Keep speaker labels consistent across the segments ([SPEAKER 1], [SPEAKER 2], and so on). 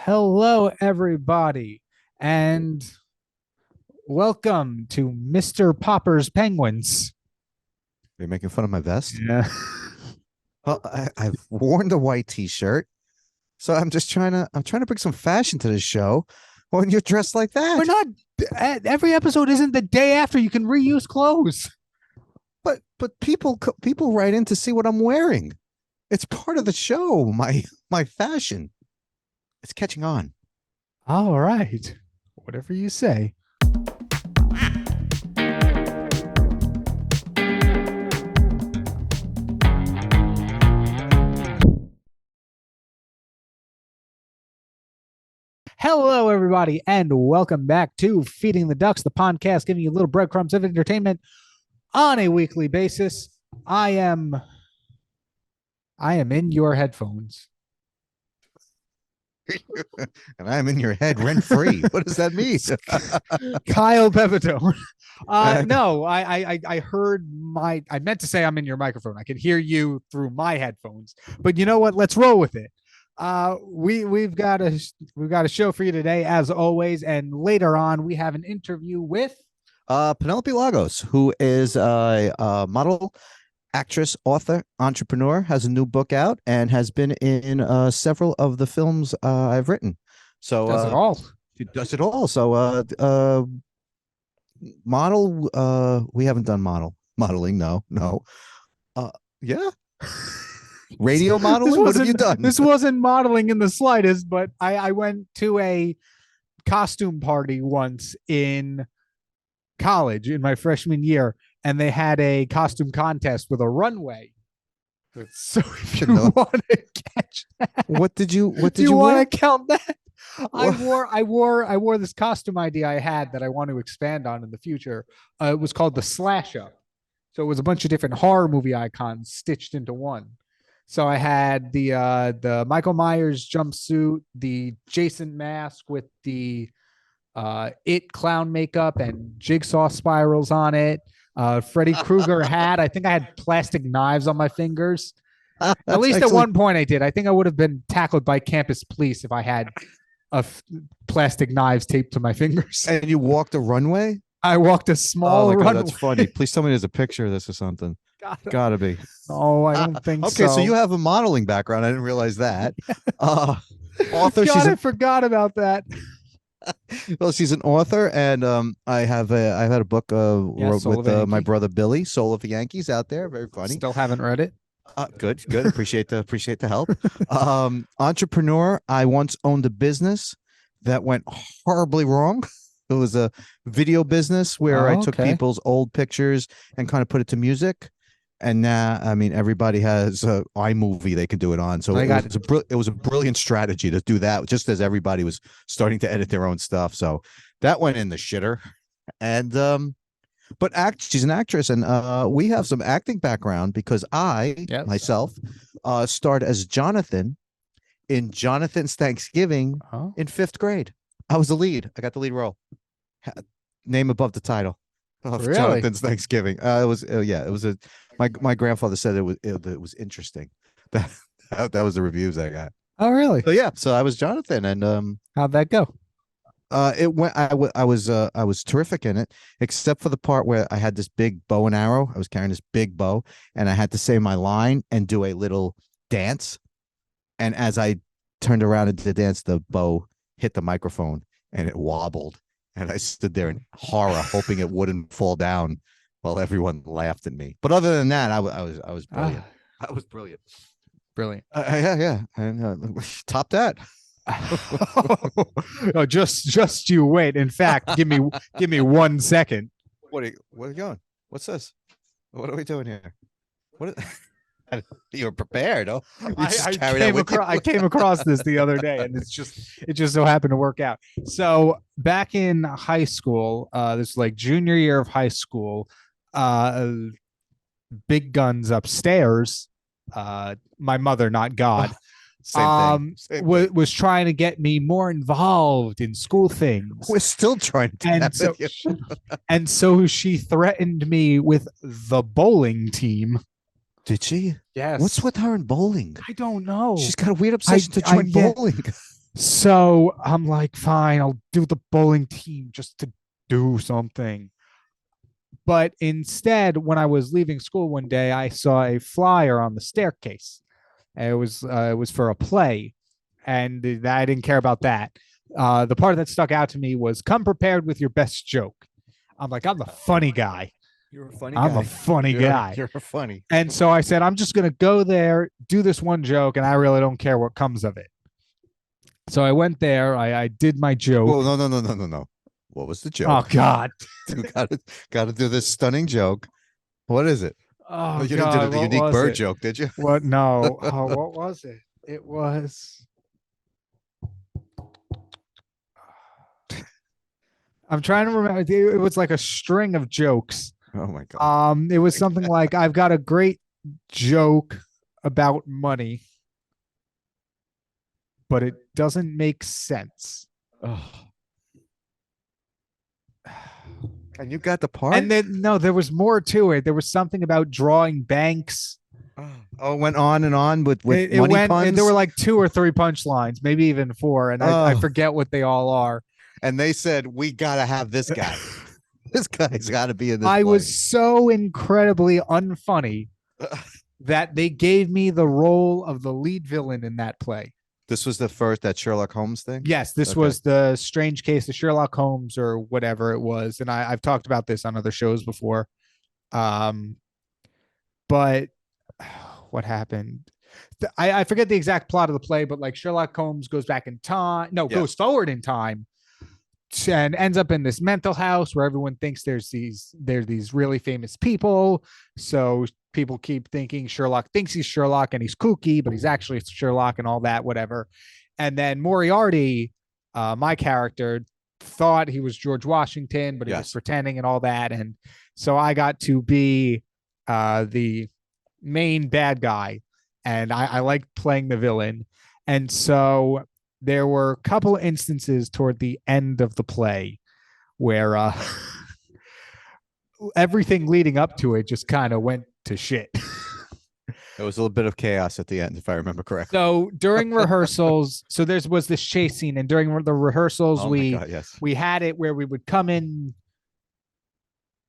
[SPEAKER 1] Hello, everybody, and welcome to Mr. Popper's Penguins.
[SPEAKER 2] Are you making fun of my vest?
[SPEAKER 1] Yeah.
[SPEAKER 2] Well, I've worn the white T-shirt, so I'm trying to bring some fashion to the show. When you're dressed like
[SPEAKER 1] We're
[SPEAKER 2] that,
[SPEAKER 1] not, every episode isn't the day after. You can reuse clothes.
[SPEAKER 2] but people write in to see what I'm wearing. It's part of the show. My fashion. It's catching on.
[SPEAKER 1] All right. Whatever you say. Hello, everybody, and welcome back to Feeding the Ducks, the podcast giving you little breadcrumbs of entertainment on a weekly basis. I am in your headphones.
[SPEAKER 2] And I'm in your head rent free. What does that mean?
[SPEAKER 1] Kyle Pepitone. No, I heard I meant to say I'm in your microphone. I could hear you through my headphones, but you know what? Let's roll with it. We've got a show for you today, as always, and later on we have an interview with
[SPEAKER 2] Penelope Lagos, who is a model, actress, author, entrepreneur, has a new book out, and has been in several of the films I've written. So
[SPEAKER 1] Does It All.
[SPEAKER 2] she does it all. So model, we haven't done modeling. No. Yeah. Radio modeling. What have you done?
[SPEAKER 1] This wasn't modeling in the slightest, but I went to a costume party once in college in my freshman year, and they had a costume contest with a runway. So if you want to catch that,
[SPEAKER 2] what did you
[SPEAKER 1] do you want
[SPEAKER 2] wear?
[SPEAKER 1] to count that? I wore this costume idea I had that I want to expand on in the future. It was called the Slash Up. So it was a bunch of different horror movie icons stitched into one. So I had the Michael Myers jumpsuit, the Jason mask with the It clown makeup and jigsaw spirals on it. Freddy Krueger hat. I think I had plastic knives on my fingers. At least at one point I did. I think I would have been tackled by campus police if I had plastic knives taped to my fingers.
[SPEAKER 2] And you walked a runway?
[SPEAKER 1] I walked a small runway.
[SPEAKER 2] God, that's funny. Please tell me there's a picture of this or something. Gotta be.
[SPEAKER 1] Oh, I don't think
[SPEAKER 2] okay,
[SPEAKER 1] so.
[SPEAKER 2] So you have a modeling background. I didn't realize that. Author.
[SPEAKER 1] I forgot about that.
[SPEAKER 2] Well, she's an author, and I've had a book wrote with my brother Billy, Soul of the Yankees, out there. Very funny.
[SPEAKER 1] Still haven't read it.
[SPEAKER 2] Good. Appreciate the help. Entrepreneur. I once owned a business that went horribly wrong. It was a video business where I took people's old pictures and kind of put it to music. And now, I mean, everybody has iMovie they can do it on. So it was a brilliant strategy to do that just as everybody was starting to edit their own stuff. So that went in the shitter. And but she's an actress, and we have some acting background because myself starred as Jonathan in Jonathan's Thanksgiving in 5th grade. I was the lead. I got the lead role. Name above the title of Jonathan's Thanksgiving. It was my grandfather said it was interesting. That was the reviews I got.
[SPEAKER 1] Oh, really?
[SPEAKER 2] So I was Jonathan, and
[SPEAKER 1] how'd that go?
[SPEAKER 2] It went. I was terrific in it, except for the part where I had this big bow and arrow. I was carrying this big bow, and I had to say my line and do a little dance. And as I turned around and did the dance, the bow hit the microphone and it wobbled. And I stood there in horror, hoping it wouldn't fall down, while everyone laughed at me. But other than that, I was brilliant. I was brilliant.
[SPEAKER 1] Brilliant.
[SPEAKER 2] Yeah. And top that.
[SPEAKER 1] Oh, just you wait. In fact, give me 1 second.
[SPEAKER 2] Where are you going? What's this? What are we doing here? You were prepared. Oh,
[SPEAKER 1] I came across this the other day, and it just so happened to work out. So back in high school, this was like junior year of high school, big guns upstairs. My mother, not God.
[SPEAKER 2] Same thing.
[SPEAKER 1] Was trying to get me more involved in school things.
[SPEAKER 2] We're still trying to.
[SPEAKER 1] And so she threatened me with the bowling team.
[SPEAKER 2] Did she?
[SPEAKER 1] Yes.
[SPEAKER 2] What's with her and bowling?
[SPEAKER 1] I don't know.
[SPEAKER 2] She's got a weird obsession to join bowling.
[SPEAKER 1] So I'm like, fine, I'll do the bowling team just to do something. But instead, when I was leaving school one day, I saw a flyer on the staircase. It was for a play, and I didn't care about that. The part that stuck out to me was come prepared with your best joke. I'm like, I'm the funny guy.
[SPEAKER 2] You're a funny
[SPEAKER 1] I'm a
[SPEAKER 2] guy.
[SPEAKER 1] funny guy.
[SPEAKER 2] You're funny.
[SPEAKER 1] And so I said, I'm just going to go there, do this one joke, and I really don't care what comes of it. So I went there. I did my joke.
[SPEAKER 2] Well, no. What was the joke?
[SPEAKER 1] Oh, God.
[SPEAKER 2] Gotta do this stunning joke. What is it?
[SPEAKER 1] Oh,
[SPEAKER 2] You
[SPEAKER 1] God.
[SPEAKER 2] didn't do the
[SPEAKER 1] What
[SPEAKER 2] unique
[SPEAKER 1] was
[SPEAKER 2] bird
[SPEAKER 1] it?
[SPEAKER 2] joke, did you?
[SPEAKER 1] What? No. Oh, what was it? It was. I'm trying to remember. It was like a string of jokes.
[SPEAKER 2] Oh my god.
[SPEAKER 1] It was something like, I've got a great joke about money, but it doesn't make sense.
[SPEAKER 2] Oh. And you got the part?
[SPEAKER 1] And then no, there was more to it. There was something about drawing banks.
[SPEAKER 2] Oh, it went on and on with
[SPEAKER 1] It
[SPEAKER 2] money
[SPEAKER 1] went.
[SPEAKER 2] puns.
[SPEAKER 1] There were like 2 or 3 punchlines, maybe even 4, and I forget what they all are.
[SPEAKER 2] And they said, we gotta have this guy. This guy's got to be in this.
[SPEAKER 1] I was so incredibly unfunny that they gave me the role of the lead villain in that play.
[SPEAKER 2] This was the first, that Sherlock Holmes thing?
[SPEAKER 1] Yes, this was the strange case of Sherlock Holmes or whatever it was. And I've talked about this on other shows before. But what happened? I forget the exact plot of the play, but like Sherlock Holmes goes back in time. No, goes forward in time and ends up in this mental house where everyone thinks there's these really famous people. So people keep thinking Sherlock thinks he's Sherlock and he's kooky, but he's actually Sherlock and all that, whatever. And then Moriarty, my character, thought he was George Washington, but he was pretending and all that. And so I got to be the main bad guy, and I liked playing the villain. And so there were a couple of instances toward the end of the play where everything leading up to it just kind of went to shit.
[SPEAKER 2] There was a little bit of chaos at the end, if I remember correctly.
[SPEAKER 1] So during rehearsals, so there was this chase scene, and during the rehearsals, we had it where we would come in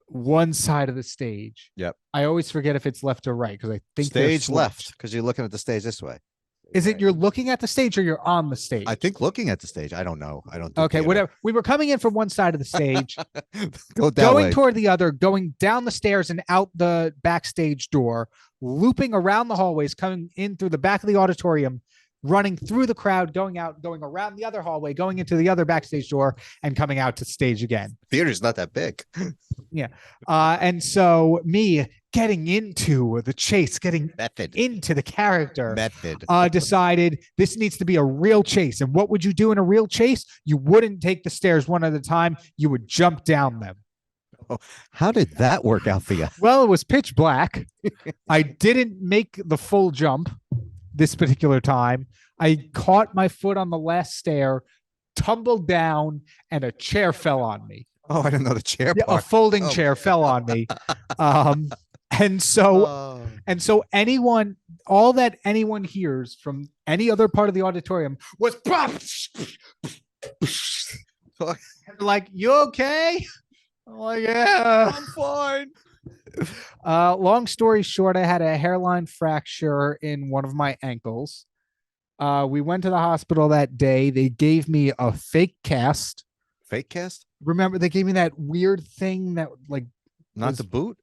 [SPEAKER 1] one side of the stage.
[SPEAKER 2] Yep.
[SPEAKER 1] I always forget if it's left or right because I think
[SPEAKER 2] stage left, because you're looking at the stage this way.
[SPEAKER 1] Is it you're looking at the stage or you're on the stage?
[SPEAKER 2] I think looking at the stage. I don't know. I don't.
[SPEAKER 1] Okay, whatever. We were coming in from one side of the stage,
[SPEAKER 2] going
[SPEAKER 1] toward the other, going down the stairs and out the backstage door, looping around the hallways, coming in through the back of the auditorium, running through the crowd, going out, going around the other hallway, going into the other backstage door, and coming out to stage again.
[SPEAKER 2] Theater's not that big.
[SPEAKER 1] Yeah. And so me getting into the chase, getting into the character, decided this needs to be a real chase. And what would you do in a real chase? You wouldn't take the stairs one at a time. You would jump down them.
[SPEAKER 2] Oh, how did that work out for you?
[SPEAKER 1] Well, it was pitch black. I didn't make the full jump this particular time. I caught my foot on the last stair, tumbled down, and a chair fell on me.
[SPEAKER 2] Oh, I didn't know the chair part.
[SPEAKER 1] A folding chair fell on me. And so anyone, all that anyone hears from any other part of the auditorium was like, you okay? I'm like, yeah,
[SPEAKER 2] I'm fine.
[SPEAKER 1] Long story short, I had a hairline fracture in one of my ankles. We went to the hospital that day. They gave me a fake cast.
[SPEAKER 2] Fake cast?
[SPEAKER 1] Remember, they gave me that weird thing that like
[SPEAKER 2] not the boot.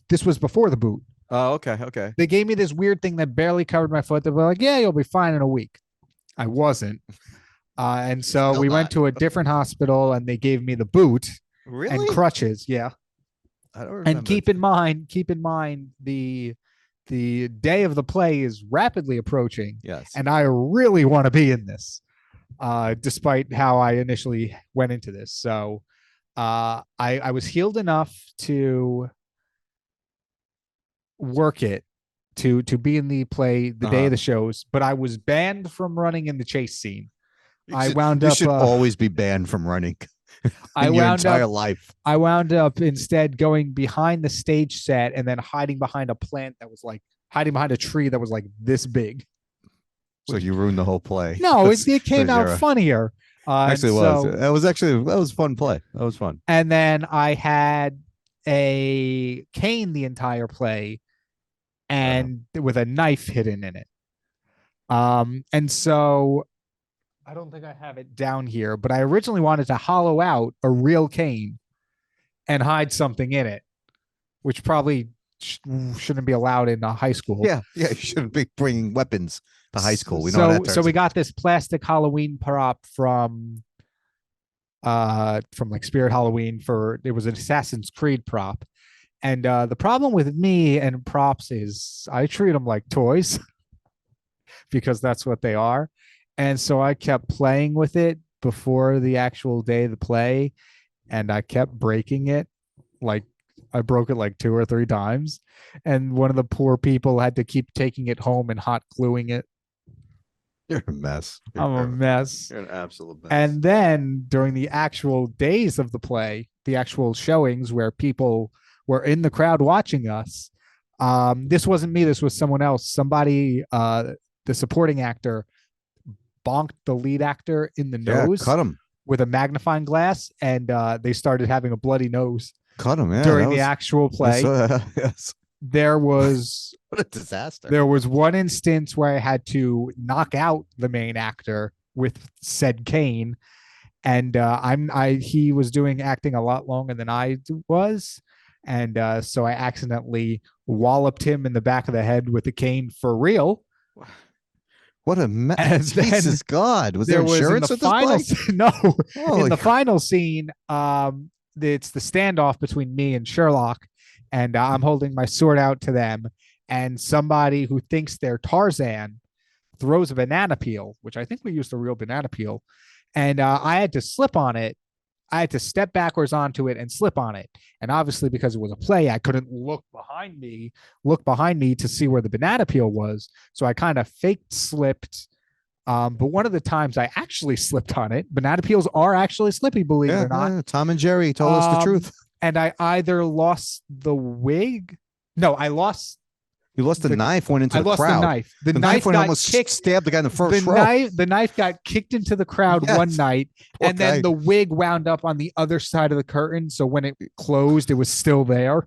[SPEAKER 1] This was before the boot.
[SPEAKER 2] Oh, okay.
[SPEAKER 1] They gave me this weird thing that barely covered my foot. They were like, yeah, you'll be fine in a week. I wasn't. And so we went to a different hospital and they gave me the boot and crutches. Yeah.
[SPEAKER 2] I don't remember.
[SPEAKER 1] And keep in mind the day of the play is rapidly approaching.
[SPEAKER 2] Yes.
[SPEAKER 1] And I really want to be in this, despite how I initially went into this. So I was healed enough to work it to be in the play the day of the shows, but I was banned from running in the chase scene. You
[SPEAKER 2] should always be banned from running your entire life.
[SPEAKER 1] I wound up instead going behind the stage set and then hiding behind a plant that was like hiding behind a tree that was like this big.
[SPEAKER 2] So you ruined the whole play.
[SPEAKER 1] No, it came out funnier.
[SPEAKER 2] Actually, it was. That was fun play. That was fun.
[SPEAKER 1] And then I had a cane the entire play, and with a knife hidden in it. And so I don't think I have it down here, but I originally wanted to hollow out a real cane and hide something in it, which probably shouldn't be allowed in a high school.
[SPEAKER 2] Yeah, you shouldn't be bringing weapons to high school. We know that.
[SPEAKER 1] So we got this plastic Halloween prop from like Spirit Halloween. It was an Assassin's Creed prop. And the problem with me and props is I treat them like toys because that's what they are. And so I kept playing with it before the actual day of the play, and I kept breaking it. Like I broke it like 2 or 3 times, and one of the poor people had to keep taking it home and hot gluing it.
[SPEAKER 2] You're a mess.
[SPEAKER 1] I'm a mess.
[SPEAKER 2] You're an absolute mess.
[SPEAKER 1] And then during the actual days of the play, the actual showings where people were in the crowd watching us, this wasn't me. This was someone else. Somebody, the supporting actor, bonked the lead actor in the nose.
[SPEAKER 2] Cut him
[SPEAKER 1] with a magnifying glass, and they started having a bloody nose.
[SPEAKER 2] Cut him,
[SPEAKER 1] during the actual play.
[SPEAKER 2] Yes.
[SPEAKER 1] There was
[SPEAKER 2] what a disaster.
[SPEAKER 1] There was one instance where I had to knock out the main actor with said cane, and he was doing acting a lot longer than I was, and so I accidentally walloped him in the back of the head with the cane for real.
[SPEAKER 2] What a mess! Jesus God, was there insurance
[SPEAKER 1] with this play? No.
[SPEAKER 2] Holy
[SPEAKER 1] in the final scene, it's the standoff between me and Sherlock, and I'm holding my sword out to them, and somebody who thinks they're Tarzan throws a banana peel, which I think we used a real banana peel, and I had to slip on it. I had to step backwards onto it and slip on it. And obviously, because it was a play, I couldn't look behind me to see where the banana peel was. So I kind of faked slipped. But one of the times I actually slipped on it. Banana peels are actually slippy, believe it or not.
[SPEAKER 2] Yeah, Tom and Jerry told us the truth.
[SPEAKER 1] And I either lost the wig. No, I lost.
[SPEAKER 2] You lost the knife, went into the crowd.
[SPEAKER 1] I lost the knife. The knife
[SPEAKER 2] went
[SPEAKER 1] got
[SPEAKER 2] almost
[SPEAKER 1] kicked,
[SPEAKER 2] stabbed the guy in the first row.
[SPEAKER 1] The knife got kicked into the crowd one night, and then the wig wound up on the other side of the curtain. So when it closed, it was still there.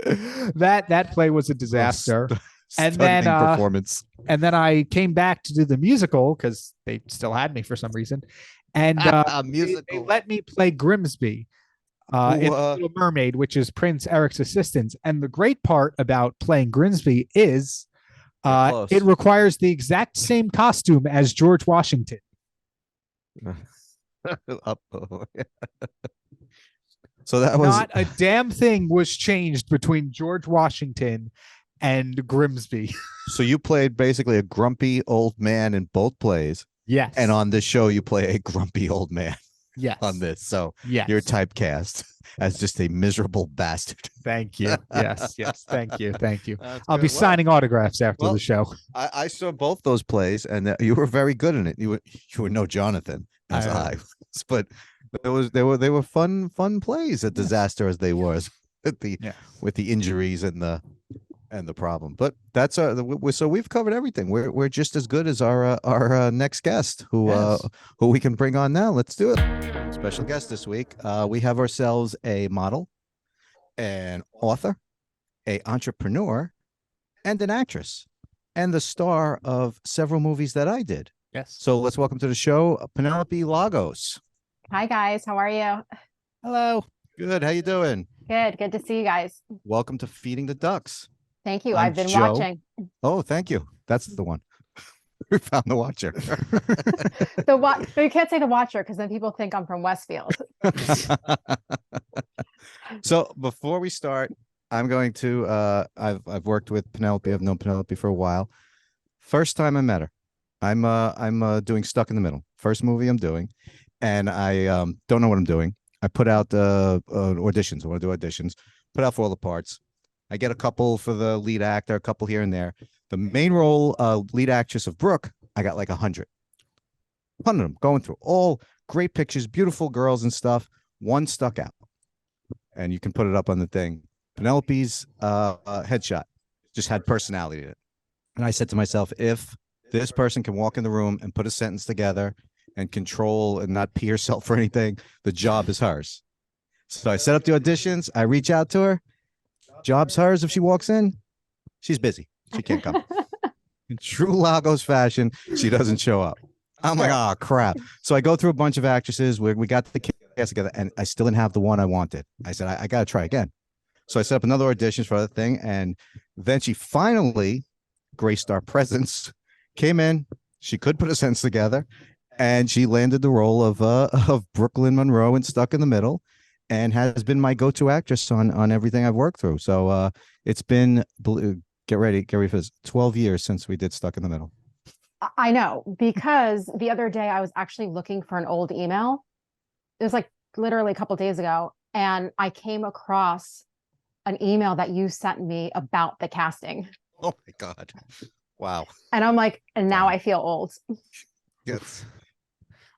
[SPEAKER 1] That play was a disaster. And then
[SPEAKER 2] performance.
[SPEAKER 1] And then I came back to do the musical because they still had me for some reason, and they let me play Grimsby. In Little Mermaid, which is Prince Eric's assistant. And the great part about playing Grimsby is it requires the exact same costume as George Washington.
[SPEAKER 2] So that was
[SPEAKER 1] not a damn thing was changed between George Washington and Grimsby.
[SPEAKER 2] So you played basically a grumpy old man in both plays.
[SPEAKER 1] Yes.
[SPEAKER 2] And on this show, you play a grumpy old man.
[SPEAKER 1] Yes.
[SPEAKER 2] On this. So
[SPEAKER 1] yes.
[SPEAKER 2] You're typecast as just a miserable bastard.
[SPEAKER 1] Thank you. Yes. Thank you. I'll be signing autographs after the show.
[SPEAKER 2] I saw both those plays, and you were very good in it. You were no Jonathan as I was, but they were fun plays. A disaster as they were with the injuries and the problem. But that's so we've covered everything. We're just as good as our next guest who we can bring on now. Let's do it. Special guest this week. We have ourselves a model, an author, an entrepreneur, and an actress, and the star of several movies that I did.
[SPEAKER 1] Yes.
[SPEAKER 2] So let's welcome to the show Penelope Lagos.
[SPEAKER 3] Hi guys, how are you?
[SPEAKER 1] Hello.
[SPEAKER 2] Good. How you doing?
[SPEAKER 3] Good to see you guys.
[SPEAKER 2] Welcome to Feeding the Ducks.
[SPEAKER 3] Thank you. I've been watching.
[SPEAKER 2] Oh, thank you. That's the one. We found the watcher.
[SPEAKER 3] But you can't say the watcher because then people think I'm from Westfield.
[SPEAKER 2] So before we start, I'm going to I've worked with Penelope. I've known Penelope for a while. First time I met her. I'm doing Stuck in the Middle. First movie I'm doing, and I don't know what I'm doing. I put out auditions. I want to do auditions. Put out for all the parts. I get a couple for the lead actor, a couple here and there. The main role, lead actress of Brooke, I got like 100. 100 of them going through all great pictures, beautiful girls and stuff. One stuck out, and you can put it up on the thing. Penelope's headshot just had personality in it. And I said to myself, if This person can walk in the room and put a sentence together and control and not pee herself or anything. The job is hers. So I set up the auditions. I reach out to her. Job's hers. If she walks in, she's busy. She can't come. In true Lagos fashion, she doesn't show up. I'm like, oh, crap. So I go through a bunch of actresses where we got the cast together, and I still didn't have the one I wanted. I said, I got to try again. So I set up another auditions for the thing, and then she finally graced our presence, came in. She could put a sentence together, and she landed the role of Brooklyn Monroe in Stuck in the Middle, and has been my go-to actress on everything I've worked through. So it's been, get ready for this, 12 years since we did Stuck in the Middle.
[SPEAKER 3] I know, because the other day I was actually looking for an old email. It was like literally a couple of days ago, and I came across an email that you sent me about the casting.
[SPEAKER 2] Oh my God. Wow.
[SPEAKER 3] And I'm like, and now I feel old.
[SPEAKER 2] Yes.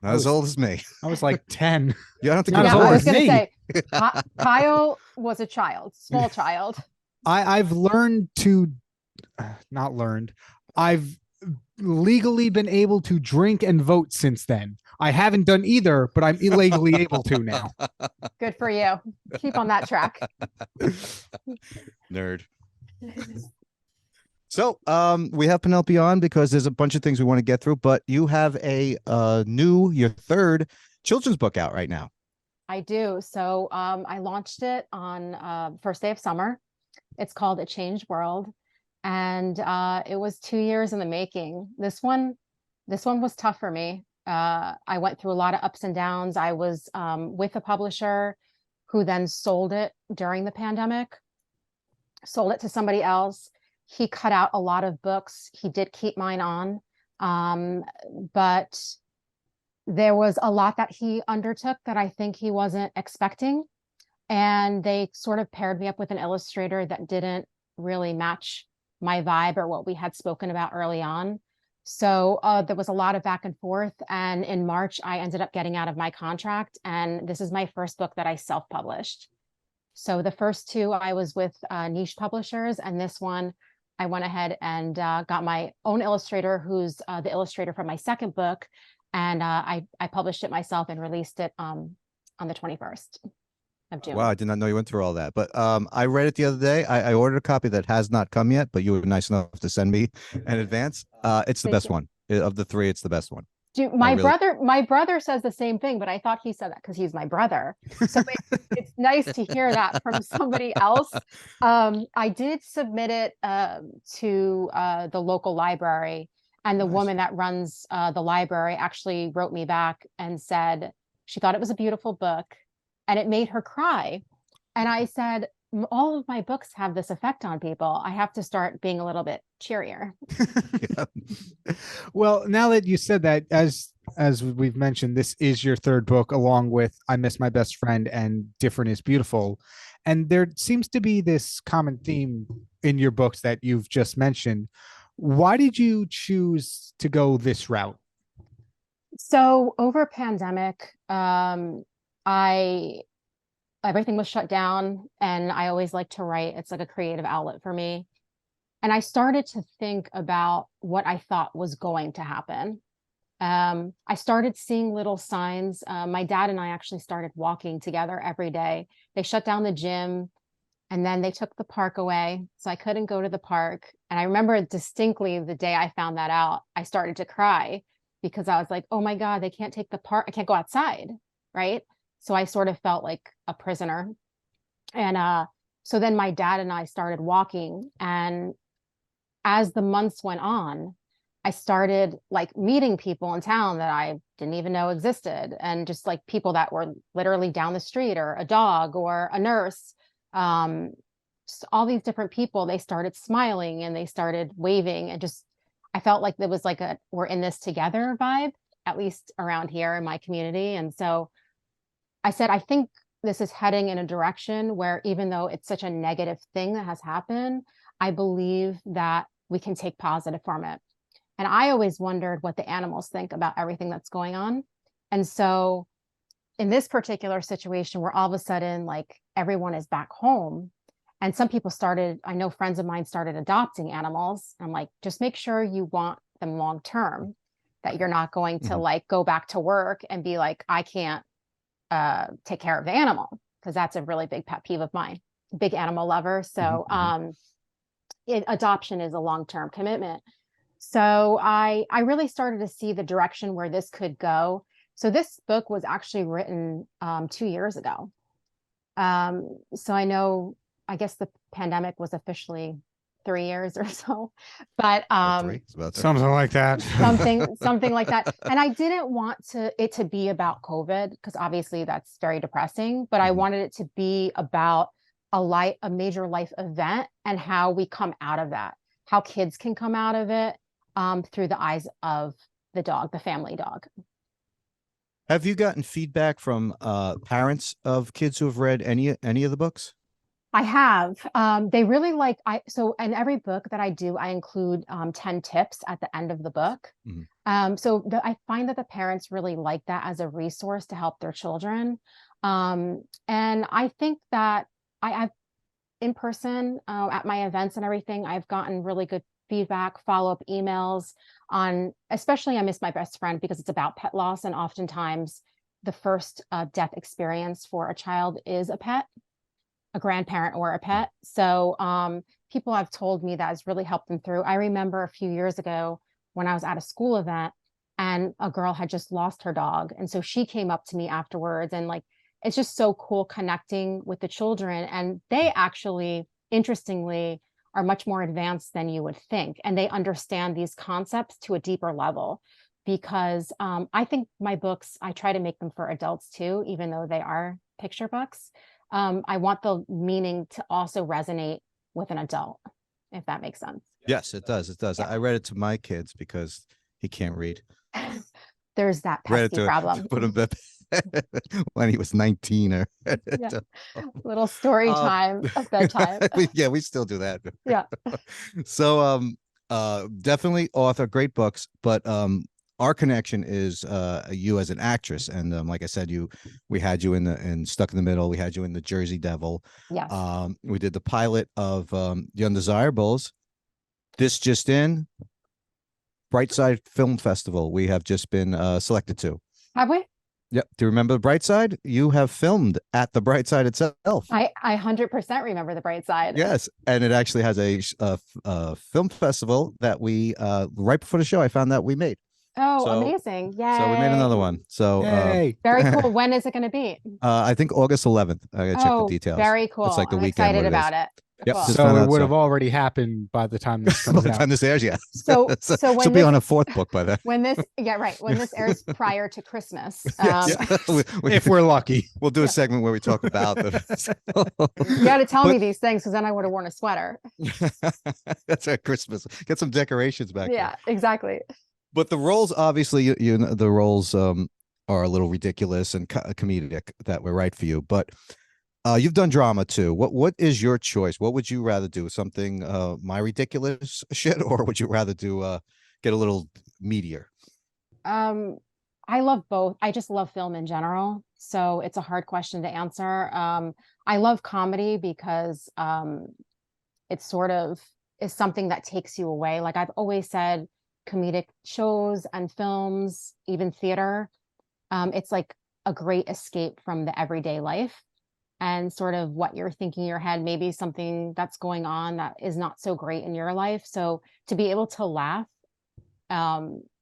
[SPEAKER 2] Not as old as me.
[SPEAKER 1] I was like 10.
[SPEAKER 2] You don't have to go
[SPEAKER 3] Yeah,
[SPEAKER 2] as old
[SPEAKER 3] I was
[SPEAKER 2] as
[SPEAKER 3] going to
[SPEAKER 2] me.
[SPEAKER 3] say, Kyle was a child, small child.
[SPEAKER 1] I've learned to, not learned, I've legally been able to drink and vote since then. I haven't done either, but I'm illegally able to now.
[SPEAKER 3] Good for you. Keep on that track.
[SPEAKER 2] Nerd. So we have Penelope on because there's a bunch of things we want to get through, but you have your third children's book out right now.
[SPEAKER 3] I do. So I launched it on first day of summer. It's called A Changed World. And it was 2 years in the making. This one was tough for me. I went through a lot of ups and downs. I was with a publisher who then sold it during the pandemic, sold it to somebody else. He cut out a lot of books. He did keep mine on. But there was a lot that he undertook that I think he wasn't expecting. And they sort of paired me up with an illustrator that didn't really match my vibe or what we had spoken about early on. So there was a lot of back and forth. And in March, I ended up getting out of my contract. And this is my first book that I self-published. So the first two, I was with niche publishers. And this one, I went ahead and got my own illustrator, who's the illustrator for my second book. And I published it myself and released it on the 21st of June.
[SPEAKER 2] Wow, I did not know you went through all that. But I read it the other day. I ordered a copy that has not come yet, but you were nice enough to send me in advance. It's the best one. Of the three, it's the best one.
[SPEAKER 3] My brother says the same thing, but I thought he said that because he's my brother. So it's nice to hear that from somebody else. I did submit it to the local library, and the woman that runs the library actually wrote me back and said she thought it was a beautiful book and it made her cry. And I said, all of my books have this effect on people. I have to start being a little bit cheerier.
[SPEAKER 1] Yeah. Well, now that you said that, as we've mentioned, this is your third book, along with I Miss My Best Friend and Different is Beautiful. And there seems to be this common theme in your books that you've just mentioned. Why did you choose to go this route?
[SPEAKER 3] So over pandemic, everything was shut down, and I always like to write. It's like a creative outlet for me. And I started to think about what I thought was going to happen. I started seeing little signs. My dad and I actually started walking together every day. They shut down the gym, and then they took the park away. So I couldn't go to the park. And I remember distinctly the day I found that out, I started to cry because I was like, oh my God, they can't take the park. I can't go outside, right? So I sort of felt like a prisoner. And so then my dad and I started walking. And as the months went on, I started like meeting people in town that I didn't even know existed. And just like people that were literally down the street, or a dog, or a nurse. Just all these different people, they started smiling and they started waving. And just, I felt like there was like a, we're in this together vibe, at least around here in my community. And so I said, I think this is heading in a direction where, even though it's such a negative thing that has happened, I believe that we can take positive from it. And I always wondered what the animals think about everything that's going on. And so in this particular situation where all of a sudden, like, everyone is back home, and some people started, I know friends of mine started adopting animals. I'm like, just make sure you want them long term, that you're not going to like go back to work and be like, I can't take care of the animal, because that's a really big pet peeve of mine. Big animal lover. So adoption is a long-term commitment. So I really started to see the direction where this could go. So this book was actually written 2 years ago. So I guess the pandemic was officially 3 years or so, but
[SPEAKER 1] something like that.
[SPEAKER 3] something like that. And I didn't want it to be about COVID, because obviously that's very depressing, but I wanted it to be about a major life event and how we come out of that, how kids can come out of it through the eyes of the dog, the family dog.
[SPEAKER 2] Have you gotten feedback from parents of kids who have read any of the books?
[SPEAKER 3] I have. They really like, so in every book that I do, I include 10 tips at the end of the book. I find that the parents really like that as a resource to help their children. And I think that I've in person at my events and everything, I've gotten really good feedback, follow-up emails on, especially I miss my best friend, because it's about pet loss. And oftentimes the first death experience for a child is a pet, a grandparent or a pet. So people have told me that has really helped them through. I remember a few years ago when I was at a school event and a girl had just lost her dog. And so she came up to me afterwards, and like, it's just so cool connecting with the children. And they actually, interestingly, are much more advanced than you would think. And they understand these concepts to a deeper level, because I think my books, I try to make them for adults too, even though they are picture books. I want the meaning to also resonate with an adult, if that makes sense.
[SPEAKER 2] Yes, it does. It does. Yeah. I read it to my kids because he can't read.
[SPEAKER 3] There's that pesky problem.
[SPEAKER 2] Put him when he was 19 or
[SPEAKER 3] little story time of bedtime.
[SPEAKER 2] Yeah, we still do that.
[SPEAKER 3] Yeah.
[SPEAKER 2] So definitely author, great books, but our connection is you as an actress, and like I said, we had you in Stuck in the Middle, we had you in The Jersey Devil.
[SPEAKER 3] Yes.
[SPEAKER 2] We did the pilot of The Undesirables. This just in, Brightside Film Festival, we have just been selected to.
[SPEAKER 3] Have we?
[SPEAKER 2] Yep. Do you remember the Brightside? You have filmed at the Brightside itself.
[SPEAKER 3] I 100% remember the Brightside.
[SPEAKER 2] Yes, and it actually has a film festival that we right before the show I found that we made.
[SPEAKER 3] Oh, so, amazing! Yeah.
[SPEAKER 2] So we made another one. So
[SPEAKER 3] very cool. When is it going to be?
[SPEAKER 2] I think August 11th. I gotta check the details.
[SPEAKER 3] Very cool.
[SPEAKER 2] It's like the
[SPEAKER 3] I'm
[SPEAKER 2] weekend.
[SPEAKER 3] Excited about it.
[SPEAKER 2] Yep.
[SPEAKER 3] Cool.
[SPEAKER 1] So it would have already happened by the time this comes
[SPEAKER 2] by the time this airs, yeah.
[SPEAKER 3] So when
[SPEAKER 2] she'll be on a fourth book by then.
[SPEAKER 3] When this airs prior to Christmas.
[SPEAKER 1] If we're lucky.
[SPEAKER 2] We'll do a segment where we talk about
[SPEAKER 3] You got to tell me these things, because then I would have worn a sweater.
[SPEAKER 2] That's at Christmas. Get some decorations back.
[SPEAKER 3] Yeah, exactly.
[SPEAKER 2] But the roles, obviously, you know, the roles are a little ridiculous and comedic that were right for you, but you've done drama too. What is your choice? What would you rather do? Something my ridiculous shit, or would you rather do get a little meatier?
[SPEAKER 3] I love both. I just love film in general, so it's a hard question to answer. I love comedy because it sort of is something that takes you away. Like I've always said, comedic shows and films, even theater, it's like a great escape from the everyday life and sort of what you're thinking in your head, maybe something that's going on that is not so great in your life. So to be able to laugh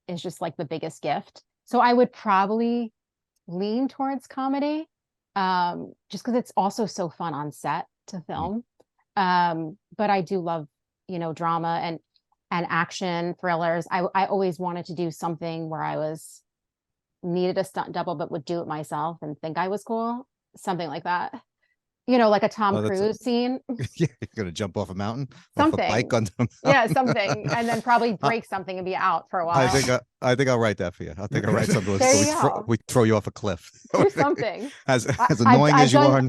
[SPEAKER 3] is just like the biggest gift. So I would probably lean towards comedy, just because it's also so fun on set to film. But I do love, drama and action thrillers. I always wanted to do something where I needed a stunt double, but would do it myself and think I was cool. Something like that. Like a Tom Cruise scene.
[SPEAKER 2] Yeah, you're gonna jump off a mountain,
[SPEAKER 3] something.
[SPEAKER 2] Off a bike on
[SPEAKER 3] yeah, something, and then probably break something and be out for a while.
[SPEAKER 2] I think I'll write that for you. I think I'll write something. We throw you off a cliff.
[SPEAKER 3] Do something.
[SPEAKER 2] As annoying as you are.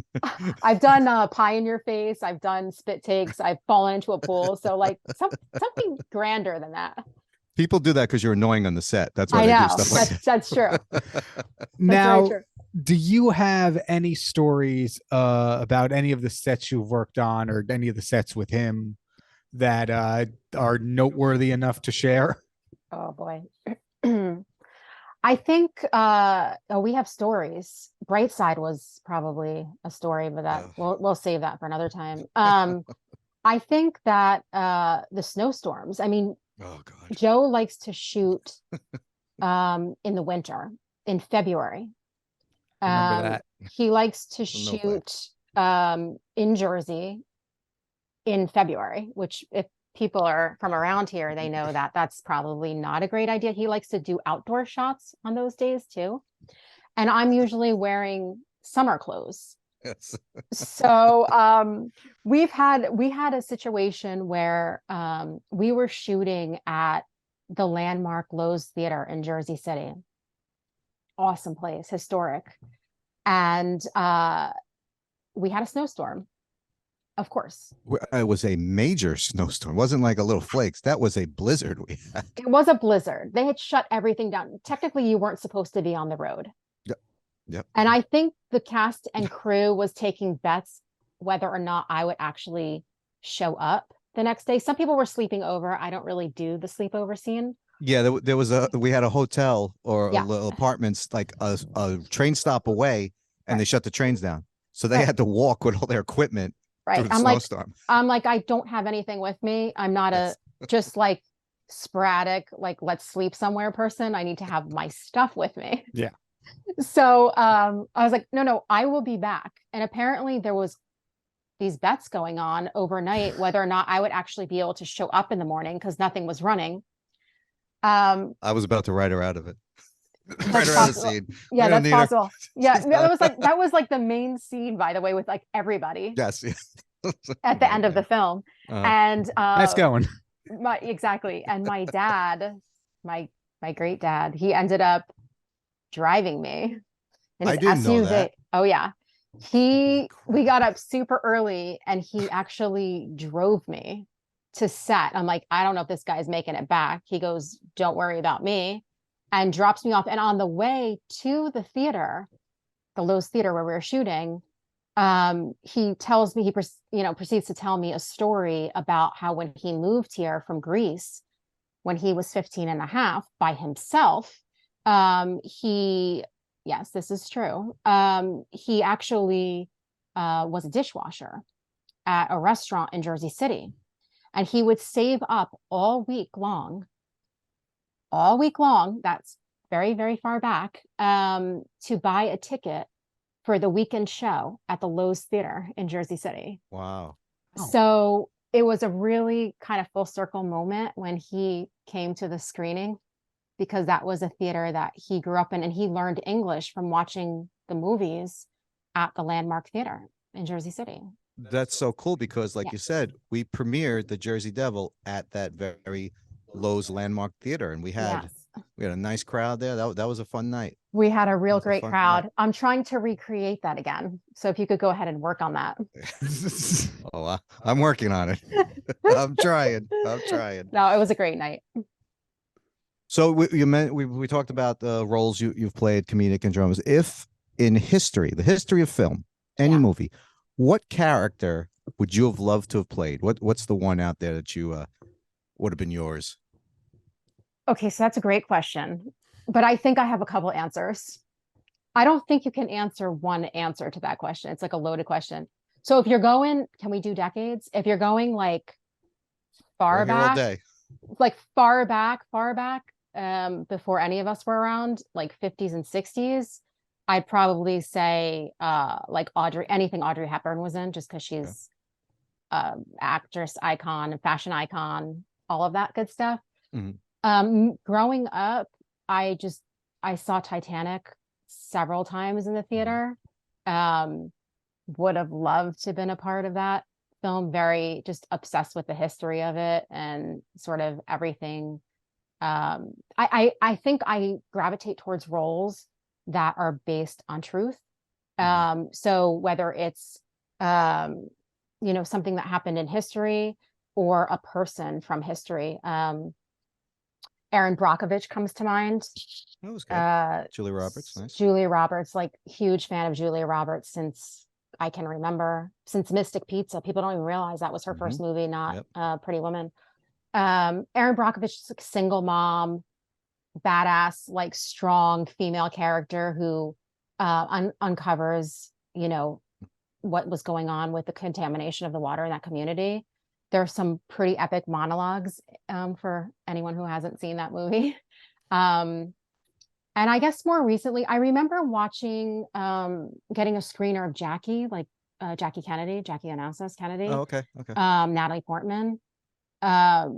[SPEAKER 3] I've done pie in your face. I've done spit takes. I've fallen into a pool. So like something grander than that.
[SPEAKER 2] People do that because you're annoying on the set. That's why
[SPEAKER 3] I
[SPEAKER 2] they
[SPEAKER 3] know.
[SPEAKER 2] do stuff like that.
[SPEAKER 3] That's true.
[SPEAKER 1] Now, do you have any stories about any of the sets you've worked on or any of the sets with him that are noteworthy enough to share?
[SPEAKER 3] Oh boy. I think we have stories. Brightside was probably a story, but that we'll save that for another time. I think that the snowstorms. I mean,
[SPEAKER 2] Oh God.
[SPEAKER 3] Joe likes to shoot in the winter, in February.
[SPEAKER 1] Remember that.
[SPEAKER 3] He likes to
[SPEAKER 2] No
[SPEAKER 3] shoot in Jersey in February, which if people are from around here, they know that that's probably not a great idea. He likes to do outdoor shots on those days too. And I'm usually wearing summer clothes.
[SPEAKER 2] Yes.
[SPEAKER 3] So we had a situation where we were shooting at the landmark Lowe's Theater in Jersey City. Awesome place, historic. And we had a snowstorm. Of course.
[SPEAKER 2] It was a major snowstorm. It wasn't like a little flakes. That was a blizzard we had.
[SPEAKER 3] It was a blizzard. They had shut everything down. Technically, you weren't supposed to be on the road.
[SPEAKER 2] Yep.
[SPEAKER 3] And I think the cast and crew was taking bets whether or not I would actually show up the next day. Some people were sleeping over. I don't really do the sleepover scene.
[SPEAKER 2] Yeah, there was we had a hotel or a little apartments like a train stop away, and they shut the trains down. So they had to walk with all their equipment through the snowstorm.
[SPEAKER 3] I'm like, I don't have anything with me. I'm not just like sporadic, like let's sleep somewhere person. I need to have my stuff with me.
[SPEAKER 1] Yeah.
[SPEAKER 3] So I was like, no, I will be back. And apparently there was these bets going on overnight, whether or not I would actually be able to show up in the morning because nothing was running.
[SPEAKER 2] I was about to write her out of it.
[SPEAKER 3] Write her out of the scene. Yeah, that's possible. Yeah, that was like the main scene, by the way, with like everybody.
[SPEAKER 2] Yes.
[SPEAKER 3] At the end of the film. And
[SPEAKER 1] nice going.
[SPEAKER 3] Exactly. And my dad, my great dad, he ended up driving me in his
[SPEAKER 2] I didn't
[SPEAKER 3] SUV.
[SPEAKER 2] know that.
[SPEAKER 3] Oh yeah. We got up super early and he actually drove me to set. I'm like, I don't know if this guy's making it back. He goes, don't worry about me, and drops me off. And on the way to the theater, the Lowe's Theater where we were shooting, he tells me, proceeds to tell me a story about how when he moved here from Greece, when he was 15 and a half by himself, yes, this is true. He actually was a dishwasher at a restaurant in Jersey City. And he would save up all week long, that's very, very far back, to buy a ticket for the weekend show at the Lowe's Theater in Jersey City.
[SPEAKER 2] Wow.
[SPEAKER 3] So it was a really kind of full circle moment when he came to the screening, because that was a theater that he grew up in, and he learned English from watching the movies at the Landmark Theater in Jersey City.
[SPEAKER 2] That's so cool because, like you said, we premiered the Jersey Devil at that very Lowe's Landmark Theater, and we had a nice crowd there. That was a fun night.
[SPEAKER 3] We had a real great crowd. Night. I'm trying to recreate that again. So if you could go ahead and work on that.
[SPEAKER 2] I'm working on it. I'm trying.
[SPEAKER 3] No, it was a great night.
[SPEAKER 2] So we talked about the roles you've played, comedic and dramas. If in the history of film, any movie, what character would you have loved to have played? What's the one out there that you would have been yours?
[SPEAKER 3] Okay, so that's a great question, but I think I have a couple answers. I don't think you can answer one answer to that question. It's like a loaded question. So if you're going, can we do decades? If you're going like far back, before any of us were around, like 50s and 60s, I'd probably say like anything Audrey Hepburn was in, just because she's actress icon and fashion icon, all of that good stuff. Mm-hmm. Growing up, I saw Titanic several times in the theater. Would have loved to have been a part of that film. Very just obsessed with the history of it and sort of everything. I think I gravitate towards roles that are based on truth. So whether it's, something that happened in history or a person from history. Erin Brockovich comes to mind.
[SPEAKER 2] That was good. Julia Roberts, nice.
[SPEAKER 3] Julia Roberts, like huge fan of Julia Roberts since I can remember, since Mystic Pizza. People don't even realize that was her first movie, not Pretty Woman. Erin Brockovich is a single mom, badass, like strong female character who uncovers, what was going on with the contamination of the water in that community. There are some pretty epic monologues for anyone who hasn't seen that movie. And I guess more recently, I remember watching, getting a screener of Jackie, like Jackie Kennedy, Jackie Onassis Kennedy.
[SPEAKER 2] Oh, okay.
[SPEAKER 3] Natalie Portman. I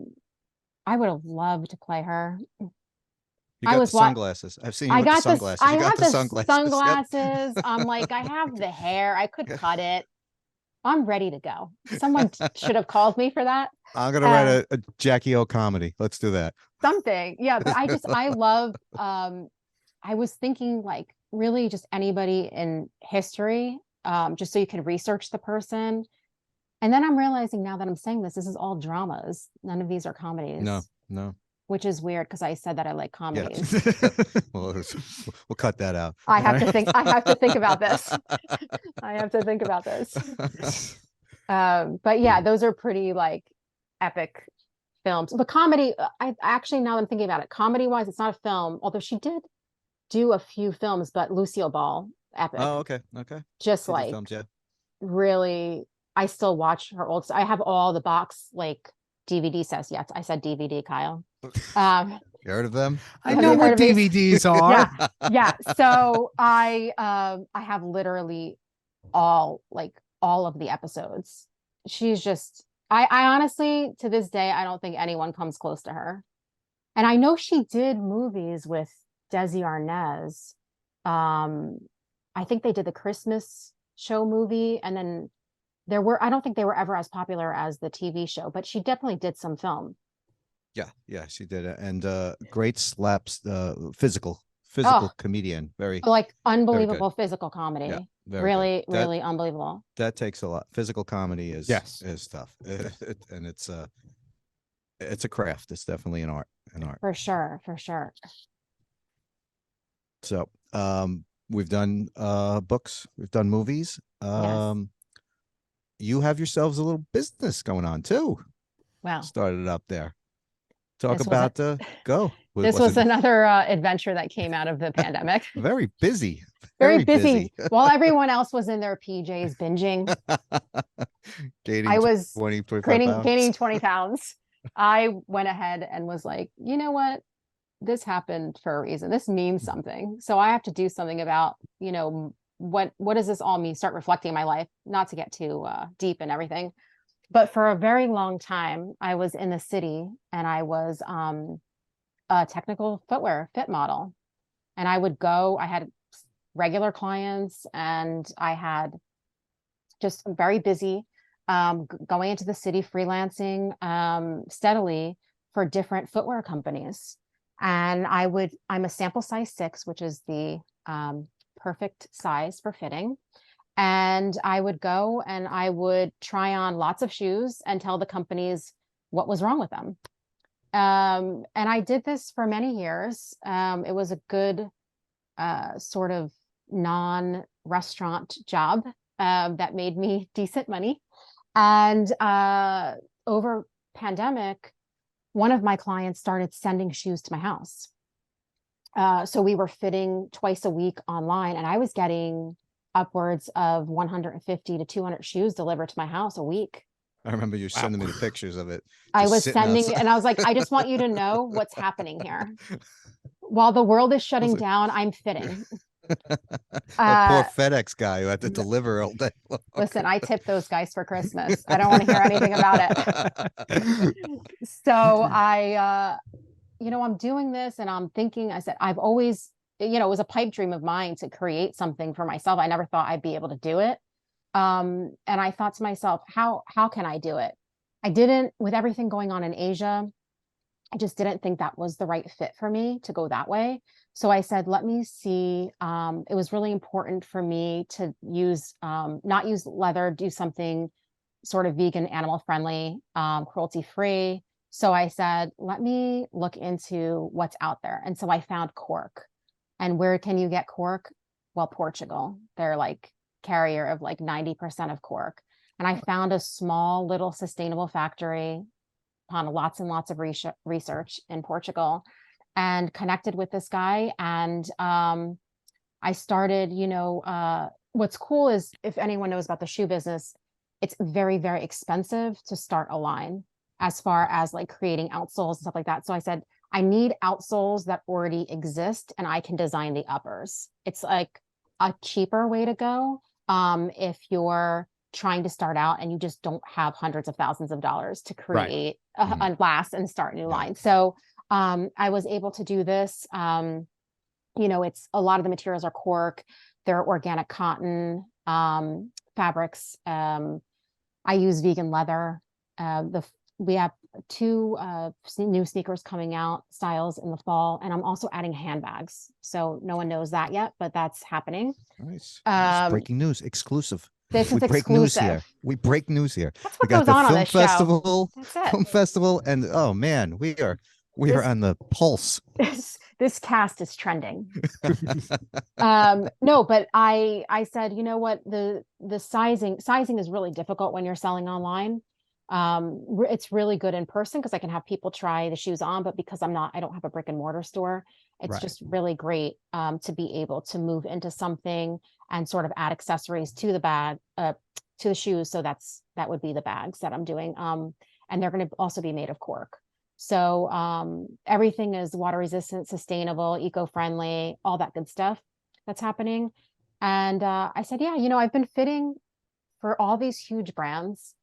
[SPEAKER 3] would have loved to play her.
[SPEAKER 2] You got the sunglasses. I've seen you with the sunglasses.
[SPEAKER 3] I
[SPEAKER 2] you got
[SPEAKER 3] have
[SPEAKER 2] the
[SPEAKER 3] sunglasses.
[SPEAKER 2] Yep.
[SPEAKER 3] I'm like, I have the hair. I could cut it. I'm ready to go. Someone should have called me for that.
[SPEAKER 2] I'm gonna write a Jackie O comedy. Let's do that.
[SPEAKER 3] Something. Yeah. But I love, I was thinking like really just anybody in history, just so you can research the person. And then I'm realizing now that I'm saying this is all dramas. None of these are comedies.
[SPEAKER 2] No.
[SPEAKER 3] Which is weird because I said that I like comedies.
[SPEAKER 2] Yeah. Well, we'll cut that out.
[SPEAKER 3] I have to think about this. I have to think about this. But yeah, those are pretty like epic films. But comedy, I actually, now that I'm thinking about it, comedy wise, it's not a film, although she did do a few films, but Lucille Ball, epic.
[SPEAKER 2] Oh, okay.
[SPEAKER 3] Just like
[SPEAKER 2] films, yeah.
[SPEAKER 3] Really, I still watch her old. I have all the box like DVD sets. Yes, I said DVD, Kyle.
[SPEAKER 2] You heard of them?
[SPEAKER 1] I know what DVDs are.
[SPEAKER 3] Yeah. So I have literally all of the episodes. She's just, I honestly, to this day, I don't think anyone comes close to her. And I know she did movies with Desi Arnaz. I think they did the Christmas show movie, and then I don't think they were ever as popular as the TV show, but she definitely did some film.
[SPEAKER 2] Yeah, she did it. And great slaps, physical comedian. Very
[SPEAKER 3] like unbelievable physical comedy. Yeah, really unbelievable.
[SPEAKER 2] That takes a lot. Physical comedy is tough. And it's a craft. It's definitely an art.
[SPEAKER 3] For sure.
[SPEAKER 2] So we've done books, we've done movies.
[SPEAKER 3] Yes.
[SPEAKER 2] You have yourselves a little business going on too.
[SPEAKER 3] Wow.
[SPEAKER 2] Started up there. Talk about go.
[SPEAKER 3] This was another adventure that came out of the pandemic.
[SPEAKER 2] Very busy.
[SPEAKER 3] Very busy. While everyone else was in their PJs binging, I was gaining 20 pounds. I went ahead and was like, you know what? This happened for a reason. This means something. So I have to do something about, what does this all mean? Start reflecting my life, not to get too deep and everything. But for a very long time, I was in the city and I was a technical footwear fit model. And I would go, I had regular clients and I had just very busy going into the city, freelancing steadily for different footwear companies. And I'm a sample size 6, which is the perfect size for fitting. And I would go and I would try on lots of shoes and tell the companies what was wrong with them. And I did this for many years. It was a good sort of non-restaurant job that made me decent money. And over pandemic, one of my clients started sending shoes to my house. So we were fitting twice a week online, and I was getting upwards of 150 to 200 shoes delivered to my house a week.
[SPEAKER 2] I remember you sending me the pictures of it.
[SPEAKER 3] I was sending, and I was like, I just want you to know what's happening here. While the world is shutting down, I'm fitting.
[SPEAKER 2] Poor FedEx guy who had to deliver all day long.
[SPEAKER 3] Listen, I tipped those guys for Christmas. I don't want to hear anything about it. So I'm doing this and I'm thinking, I said, I've always, it was a pipe dream of mine to create something for myself. I never thought I'd be able to do it. And I thought to myself, how can I do it? I didn't, with everything going on in Asia, I just didn't think that was the right fit for me to go that way. So I said, let me see. It was really important for me to not use leather, do something sort of vegan, animal friendly, cruelty free. So I said, let me look into what's out there. And so I found cork. And where can you get cork? Well, Portugal. They're like carrier of like 90% of cork. And I found a small little sustainable factory upon lots and lots of research in Portugal, and connected with this guy. And I started, what's cool is, if anyone knows about the shoe business, it's very, very expensive to start a line as far as like creating outsoles and stuff like that. So I said, I need outsoles that already exist and I can design the uppers. It's like a cheaper way to go. If you're trying to start out and you just don't have hundreds of thousands of dollars to create a last and start a new line. So I was able to do this. It's a lot of the materials are cork, they're organic cotton fabrics. I use vegan leather. We have 2 new sneakers coming out, styles in the fall, and I'm also adding handbags. So no one knows that yet, but that's happening.
[SPEAKER 2] Nice. Breaking news, exclusive.
[SPEAKER 3] This is
[SPEAKER 2] break news here. We break news here.
[SPEAKER 3] That's what
[SPEAKER 2] we got
[SPEAKER 3] goes
[SPEAKER 2] the
[SPEAKER 3] on
[SPEAKER 2] film
[SPEAKER 3] this
[SPEAKER 2] festival,
[SPEAKER 3] show. That's it.
[SPEAKER 2] film festival, and oh man, we are on the pulse.
[SPEAKER 3] This cast is trending. No, but I said, you know what, the sizing is really difficult when you're selling online. It's really good in person because I can have people try the shoes on, but because I don't have a brick and mortar store, it's just really great to be able to move into something and sort of add accessories to the bag, to the shoes. So that would be the bags that I'm doing. And they're going to also be made of cork. So everything is water resistant, sustainable, eco-friendly, all that good stuff that's happening. And I said, yeah, I've been fitting for all these huge brands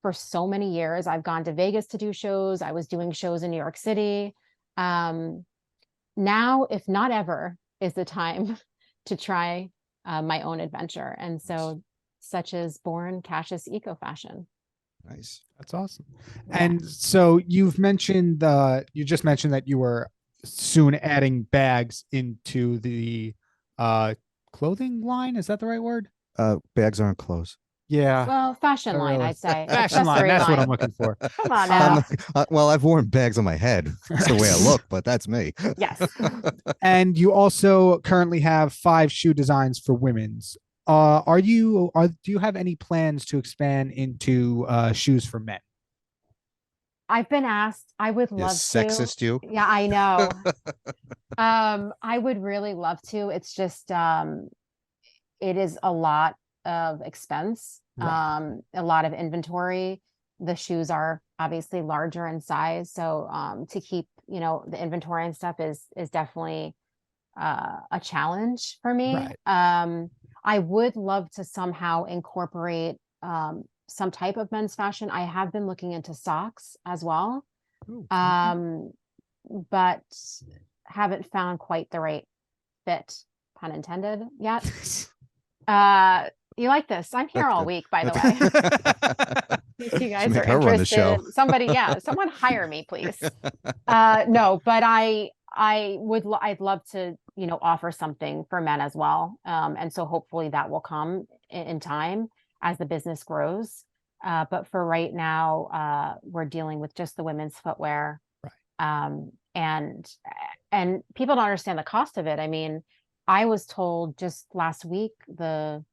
[SPEAKER 3] for so many years. I've gone to Vegas to do shows. I was doing shows in New York City. Now, if not ever, is the time to try my own adventure. And so such as born Cassius Eco Fashion.
[SPEAKER 2] Nice.
[SPEAKER 1] That's awesome. Yeah. And so you just mentioned that you were soon adding bags into the clothing line. Is that the right word?
[SPEAKER 2] Bags aren't clothes.
[SPEAKER 1] Yeah.
[SPEAKER 3] Well, fashion line, I'd say.
[SPEAKER 1] Fashion line. That's what I'm looking for.
[SPEAKER 3] Come on now.
[SPEAKER 2] Well, I've worn bags on my head. That's the way I look, but that's me.
[SPEAKER 3] Yes.
[SPEAKER 1] And you also currently have 5 shoe designs for women's. Do you have any plans to expand into shoes for men?
[SPEAKER 3] I've been asked. I would love to.
[SPEAKER 2] Sexist you.
[SPEAKER 3] Yeah, I know. I would really love to. It's just it is a lot of expense, a lot of inventory. The shoes are obviously larger in size, so to keep the inventory and stuff is definitely a challenge for me. Right. I would love to somehow incorporate some type of men's fashion. I have been looking into socks as well, but haven't found quite the right fit, pun intended, yet. You like this? I'm here all week, by the way. If you guys are interested, someone hire me, please. No, but I'd love to, offer something for men as well. And so hopefully that will come in time as the business grows. But for right now, we're dealing with just the women's footwear. Right. And people don't understand the cost of it. I mean, I was told just last week, the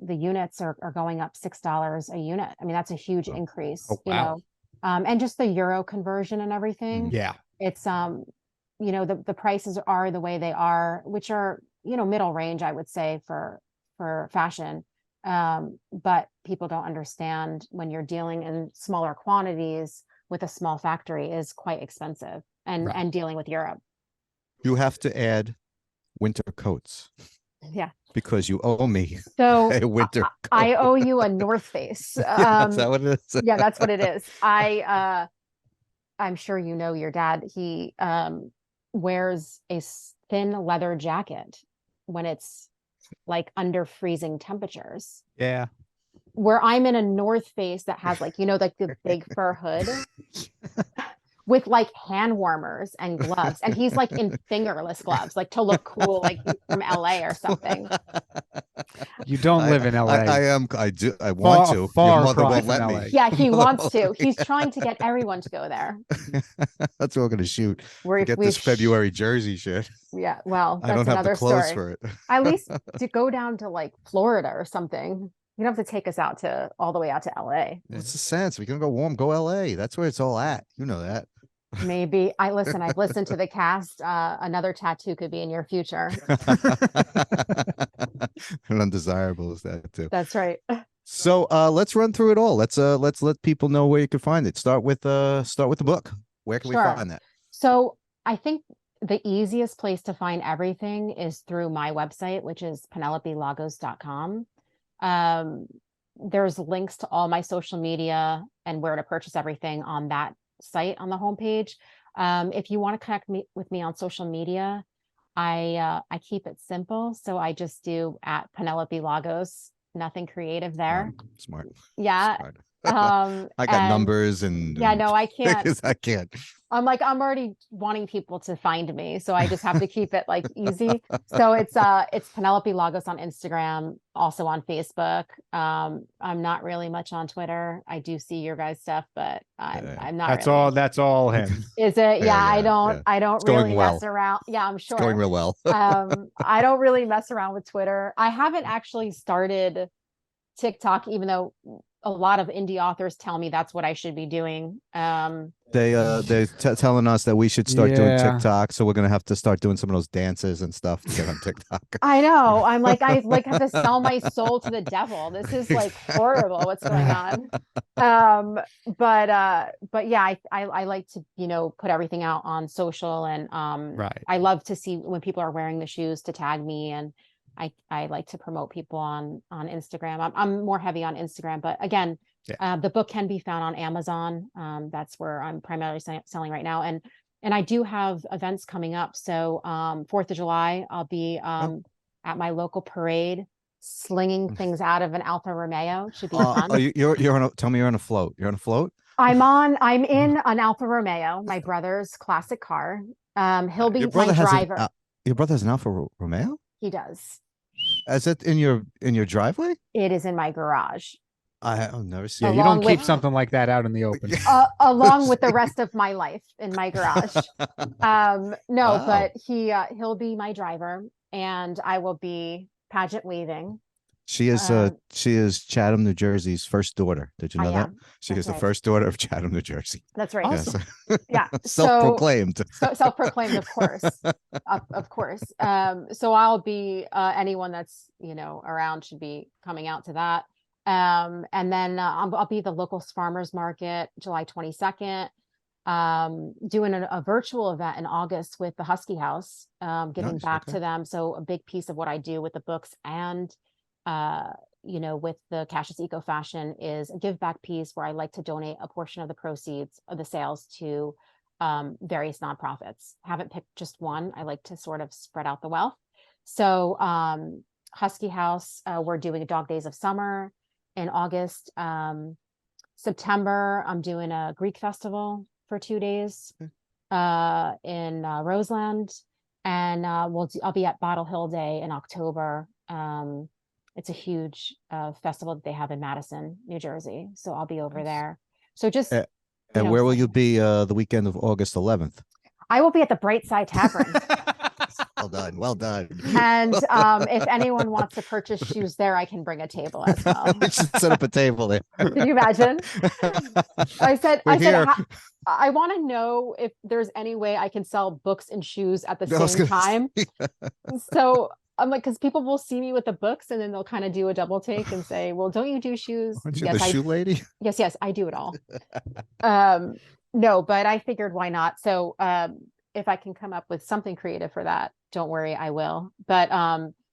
[SPEAKER 3] units are going up $6 a unit. I mean, that's a huge increase, wow. And just the euro conversion and everything.
[SPEAKER 1] Yeah.
[SPEAKER 3] It's, the prices are the way they are, which are, middle range, I would say for fashion. But people don't understand when you're dealing in smaller quantities with a small factory is quite expensive and dealing with Europe. You
[SPEAKER 2] have to add winter coats.
[SPEAKER 3] Yeah.
[SPEAKER 2] Because you owe me
[SPEAKER 3] a
[SPEAKER 2] winter coat.
[SPEAKER 3] I owe you a North Face.
[SPEAKER 2] Is that what it is?
[SPEAKER 3] Yeah, that's what it is. I'm sure your dad, he wears a thin leather jacket when it's like under freezing temperatures.
[SPEAKER 1] Yeah.
[SPEAKER 3] Where I'm in a North Face that has like the big fur hood with like hand warmers and gloves. And he's like in fingerless gloves, like to look cool, like from LA or something.
[SPEAKER 1] You don't live in LA.
[SPEAKER 2] I do. I want to. Your mother won't let me.
[SPEAKER 3] Yeah, he wants to. He's trying to get everyone to go there.
[SPEAKER 2] That's what we're going to shoot. Get this February Jersey shit.
[SPEAKER 3] Yeah, well, that's
[SPEAKER 2] I don't have
[SPEAKER 3] another
[SPEAKER 2] the clothes
[SPEAKER 3] story.
[SPEAKER 2] for it.
[SPEAKER 3] At least to go down to like Florida or something. You don't have to take us out to all the way out to LA.
[SPEAKER 2] What's the sense? We're gonna go warm, go LA. That's where it's all at. You know that.
[SPEAKER 3] Maybe I've listened to the cast. Another tattoo could be in your future.
[SPEAKER 2] And undesirable is that too.
[SPEAKER 3] That's right.
[SPEAKER 2] So let's run through it all. Let's let people know where you can find it. Start with the book. Where can we find that?
[SPEAKER 3] So I think the easiest place to find everything is through my website, which is penelopelagos.com. There's links to all my social media and where to purchase everything on that site on the homepage. If you want to connect with me on social media, I keep it simple. So I just do at Penelope Lagos, nothing creative there.
[SPEAKER 2] Smart.
[SPEAKER 3] Yeah.
[SPEAKER 2] Smart. I got numbers and
[SPEAKER 3] I can't.
[SPEAKER 2] I can't.
[SPEAKER 3] I'm already wanting people to find me, so I just have to keep it like easy. So it's Penelope Lagos on Instagram, also on Facebook. I'm not really much on Twitter. I do see your guys' stuff, but I'm not.
[SPEAKER 1] That's all him.
[SPEAKER 3] Is it? Yeah, I don't
[SPEAKER 2] It's
[SPEAKER 3] really
[SPEAKER 2] well.
[SPEAKER 3] mess around. Yeah, I'm sure.
[SPEAKER 2] It's going real well.
[SPEAKER 3] I don't really mess around with Twitter. I haven't actually started TikTok, even though a lot of indie authors tell me that's what I should be doing.
[SPEAKER 2] They're telling us that we should start doing TikTok, so we're gonna have to start doing some of those dances and stuff to get on TikTok.
[SPEAKER 3] I know. I have to sell my soul to the devil. This is like horrible. What's going on? But yeah, I like to put everything out on social, and
[SPEAKER 1] right.
[SPEAKER 3] I love to see when people are wearing the shoes to tag me, and I like to promote people on Instagram. I'm more heavy on Instagram, but again, the book can be found on Amazon. That's where I'm primarily selling right now. And I do have events coming up. So 4th of July, I'll be at my local parade, slinging things out of an Alfa Romeo. Should be fun.
[SPEAKER 2] Tell me you're on a float. You're on a float?
[SPEAKER 3] I'm in an Alfa Romeo, my brother's classic car. He'll be my driver.
[SPEAKER 2] Your brother has an Alfa Romeo?
[SPEAKER 3] He does.
[SPEAKER 2] Is it in your driveway?
[SPEAKER 3] It is in my garage.
[SPEAKER 2] I've never seen.
[SPEAKER 1] Yeah, you don't keep something like that out in the open.
[SPEAKER 3] Along with the rest of my life in my garage. No, but he'll be my driver, and I will be pageant weaving.
[SPEAKER 2] She is Chatham, New Jersey's first daughter. Did you know that? She is the first daughter of Chatham, New Jersey.
[SPEAKER 3] That's right.
[SPEAKER 2] Awesome.
[SPEAKER 3] Yeah.
[SPEAKER 2] Self-proclaimed.
[SPEAKER 3] Self-proclaimed, of course. Of course. So I'll be anyone that's around should be coming out to that. And then I'll be at the local farmers market July 22nd. Doing a virtual event in August with the Husky House, giving back to them. So a big piece of what I do with the books and with the Cassius Eco Fashion is a give back piece where I like to donate a portion of the proceeds of the sales to various nonprofits. Haven't picked just one. I like to sort of spread out the wealth. So Husky House, we're doing Dog Days of Summer in August. September, I'm doing a Greek festival for 2 days in Roseland, and I'll be at Bottle Hill Day in October. It's a huge festival that they have in Madison, New Jersey. So I'll be over there. So just
[SPEAKER 2] and where will you be the weekend of August 11th?
[SPEAKER 3] I will be at the Brightside Tavern.
[SPEAKER 2] Well done. Well done.
[SPEAKER 3] And if anyone wants to purchase shoes there, I can bring a table as well.
[SPEAKER 2] We should set up a table there.
[SPEAKER 3] Can you imagine? I said, I want to know if there's any way I can sell books and shoes at the same time. So I'm like, because people will see me with the books and then they'll kind of do a double take and say, well, don't you do shoes?
[SPEAKER 2] Aren't you the shoe lady?
[SPEAKER 3] Yes, I do it all. No, but I figured why not? So if I can come up with something creative for that, don't worry, I will. But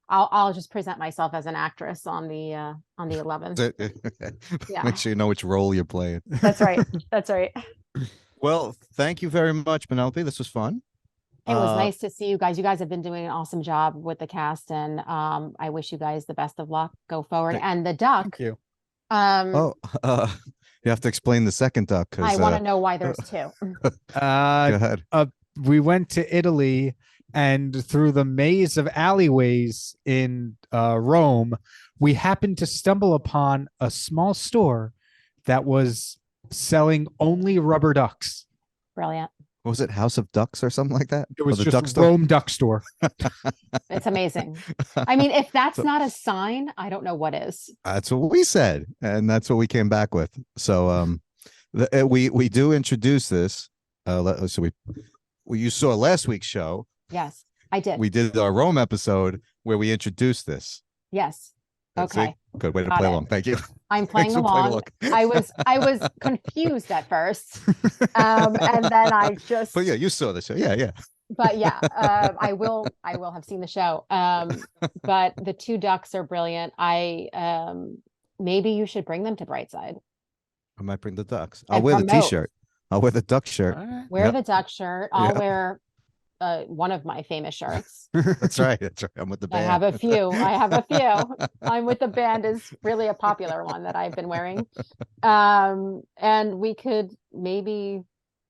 [SPEAKER 3] I'll just present myself as an actress on the 11th.
[SPEAKER 2] Yeah. Make sure you know which role you're playing.
[SPEAKER 3] That's right. That's right.
[SPEAKER 2] Well, thank you very much, Penelope. This was fun.
[SPEAKER 3] It was nice to see you guys. You guys have been doing an awesome job with the cast, and I wish you guys the best of luck. Go forward. And the duck.
[SPEAKER 1] Thank you.
[SPEAKER 2] You have to explain the second duck.
[SPEAKER 3] I want to know why there's two.
[SPEAKER 2] Go ahead.
[SPEAKER 1] We went to Italy, and through the maze of alleyways in Rome, we happened to stumble upon a small store that was selling only rubber ducks.
[SPEAKER 3] Brilliant.
[SPEAKER 2] What was it? House of Ducks or something like that?
[SPEAKER 1] It was
[SPEAKER 2] the
[SPEAKER 1] just
[SPEAKER 2] Duck Store?
[SPEAKER 1] Rome Duck Store.
[SPEAKER 3] It's amazing. I mean, if that's not a sign, I don't know what is.
[SPEAKER 2] That's what we said, and that's what we came back with. So we do introduce this. So you saw last week's show.
[SPEAKER 3] Yes, I did.
[SPEAKER 2] We did our Rome episode where we introduced this.
[SPEAKER 3] Yes. Okay.
[SPEAKER 2] See? Good way to
[SPEAKER 3] Got
[SPEAKER 2] play
[SPEAKER 3] it.
[SPEAKER 2] along. Thank you.
[SPEAKER 3] I'm playing
[SPEAKER 2] Thanks for playing
[SPEAKER 3] along. I was confused at first, and then I just.
[SPEAKER 2] But yeah, you saw the show. Yeah.
[SPEAKER 3] But yeah, I will have seen the show. But the two ducks are brilliant. Maybe you should bring them to Brightside.
[SPEAKER 2] I might bring the ducks. I'll
[SPEAKER 3] And
[SPEAKER 2] wear the
[SPEAKER 3] promote.
[SPEAKER 2] T-shirt. I'll wear the duck shirt.
[SPEAKER 3] Wear
[SPEAKER 2] Yep.
[SPEAKER 3] the duck shirt. I'll
[SPEAKER 2] Yep.
[SPEAKER 3] wear one of my famous shirts.
[SPEAKER 2] That's right. I'm with the
[SPEAKER 3] I
[SPEAKER 2] band.
[SPEAKER 3] have a few. I'm with the band is really a popular one that I've been wearing. And we could maybe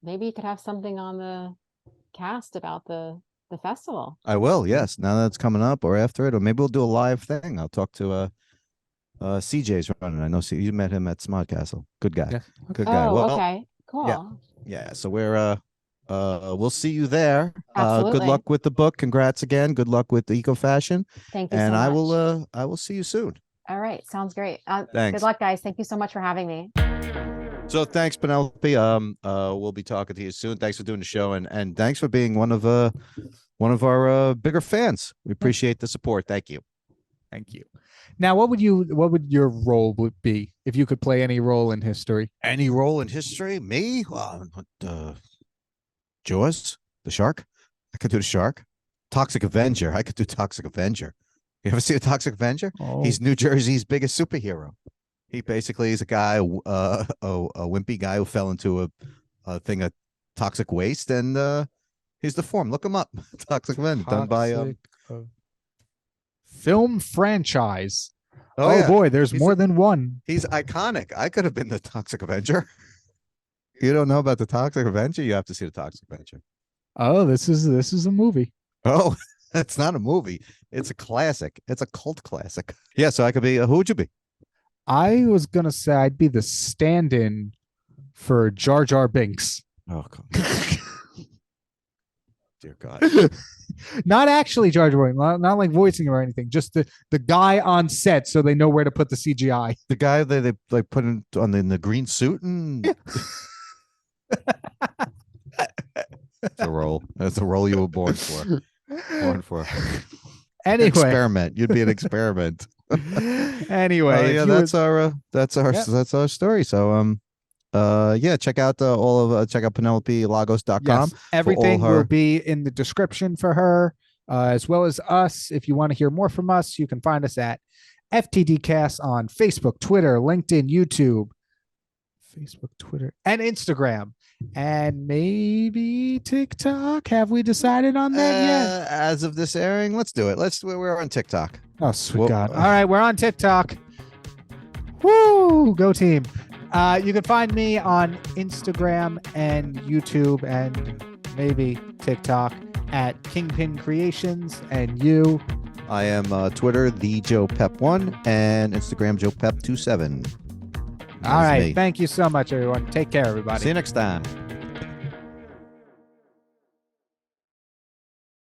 [SPEAKER 3] you could have something on the cast about the festival.
[SPEAKER 2] I will. Yes. Now that it's coming up or after it, or maybe we'll do a live thing. I'll talk to CJ's running. I know you met him at Smart Castle. Good guy.
[SPEAKER 1] Yeah.
[SPEAKER 2] Good guy.
[SPEAKER 3] Oh,
[SPEAKER 2] Well,
[SPEAKER 3] okay. Cool.
[SPEAKER 2] yeah. So we'll see you there. Good
[SPEAKER 3] Absolutely.
[SPEAKER 2] luck with the book. Congrats again. Good luck with the Eco Fashion.
[SPEAKER 3] Thank you
[SPEAKER 2] And
[SPEAKER 3] so
[SPEAKER 2] I
[SPEAKER 3] much.
[SPEAKER 2] will see you soon.
[SPEAKER 3] All right. Sounds great.
[SPEAKER 2] Thanks.
[SPEAKER 3] Good luck, guys. Thank you so much for having me.
[SPEAKER 2] So thanks, Penelope. We'll be talking to you soon. Thanks for doing the show, and thanks for being one of our bigger fans. We appreciate the support. Thank you.
[SPEAKER 1] Thank you. Now, what would your role be if you could play any role in history?
[SPEAKER 2] Any role in history? Me? Jaws, the shark. I could do the shark. Toxic Avenger. I could do Toxic Avenger. You ever see a Toxic Avenger?
[SPEAKER 1] Oh.
[SPEAKER 2] He's New Jersey's biggest superhero. He basically is a guy, a wimpy guy who fell into a thing of toxic waste, and he's deformed. Look him up. Toxic Avenger, done by
[SPEAKER 1] film franchise.
[SPEAKER 2] Oh,
[SPEAKER 1] Oh
[SPEAKER 2] yeah.
[SPEAKER 1] boy, there's
[SPEAKER 2] He's
[SPEAKER 1] more
[SPEAKER 2] a-
[SPEAKER 1] than one.
[SPEAKER 2] He's iconic. I could have been the Toxic Avenger. You don't know about the Toxic Avenger? You have to see the Toxic Avenger.
[SPEAKER 1] Oh, this is a movie.
[SPEAKER 2] Oh, it's not a movie. It's a classic. It's a cult classic. Yeah, so I could be. Who would you be?
[SPEAKER 1] I was gonna say I'd be the stand-in for Jar Jar Binks.
[SPEAKER 2] Oh, come dear God.
[SPEAKER 1] Not actually Jar Jar Binks, not like voicing him or anything. Just the guy on set, so they know where to put the CGI.
[SPEAKER 2] The guy they like put in the green suit and. It's a role. That's a role you were born for. Born for.
[SPEAKER 1] Anyway,
[SPEAKER 2] Experiment. You'd be an experiment.
[SPEAKER 1] anyway,
[SPEAKER 2] Yeah,
[SPEAKER 1] if you
[SPEAKER 2] that's
[SPEAKER 1] were-
[SPEAKER 2] that's our story. So yeah, check out check out PenelopeLagos.com.
[SPEAKER 1] yes, everything
[SPEAKER 2] her-
[SPEAKER 1] will be in the description for her, as well as us. If you want to hear more from us, you can find us at FTDcast on Facebook, Twitter, LinkedIn, YouTube, and Instagram, and maybe TikTok. Have we decided on that yet?
[SPEAKER 2] As of this airing, let's do it. We're on TikTok.
[SPEAKER 1] Oh, sweet
[SPEAKER 2] well,
[SPEAKER 1] God. All right, we're on TikTok. Woo! Go team. You can find me on Instagram and YouTube and maybe TikTok at Kingpin Creations. And you?
[SPEAKER 2] I am Twitter, the Joe Pep1, and Instagram, Joe Pep27.
[SPEAKER 1] All right. Thank you so much, everyone. Take care, everybody.
[SPEAKER 2] See you next time.